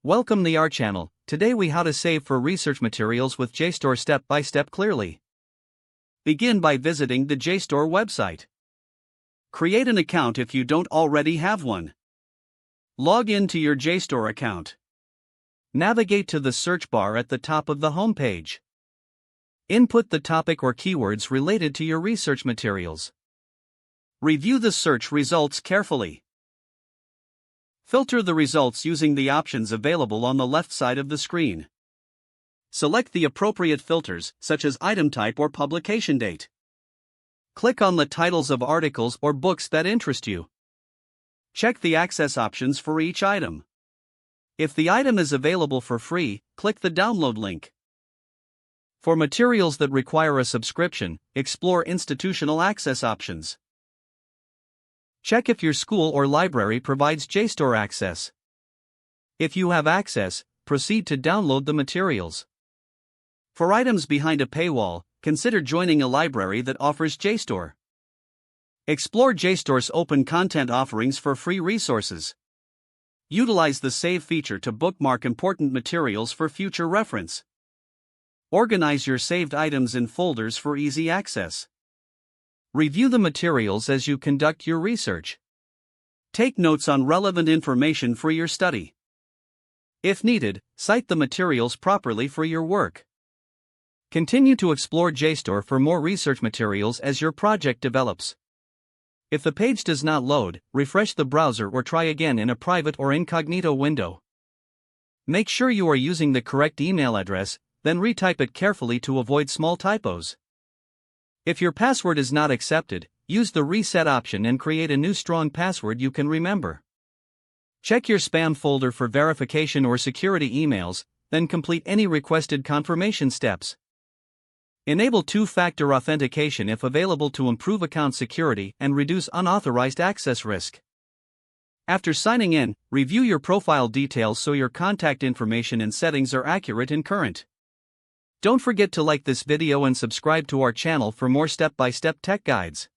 Welcome to our channel. Today we how to save for research materials with JSTOR step by step clearly. Begin by visiting the JSTOR website. Create an account if you don't already have one. Log in to your JSTOR account. Navigate to the search bar at the top of the home page. Input the topic or keywords related to your research materials. Review the search results carefully. Filter the results using the options available on the left side of the screen. Select the appropriate filters, such as item type or publication date. Click on the titles of articles or books that interest you. Check the access options for each item. If the item is available for free, click the download link. For materials that require a subscription, explore institutional access options. Check if your school or library provides JSTOR access. If you have access, proceed to download the materials. For items behind a paywall, consider joining a library that offers JSTOR. Explore JSTOR's open content offerings for free resources. Utilize the Save feature to bookmark important materials for future reference. Organize your saved items in folders for easy access. Review the materials as you conduct your research. Take notes on relevant information for your study. If needed, cite the materials properly for your work. Continue to explore JSTOR for more research materials as your project develops. If the page does not load, refresh the browser or try again in a private or incognito window. Make sure you are using the correct email address, then retype it carefully to avoid small typos. If your password is not accepted, use the reset option and create a new strong password you can remember. Check your spam folder for verification or security emails, then complete any requested confirmation steps. Enable two-factor authentication if available to improve account security and reduce unauthorized access risk. After signing in, review your profile details so your contact information and settings are accurate and current. Don't forget to like this video and subscribe to our channel for more step-by-step tech guides.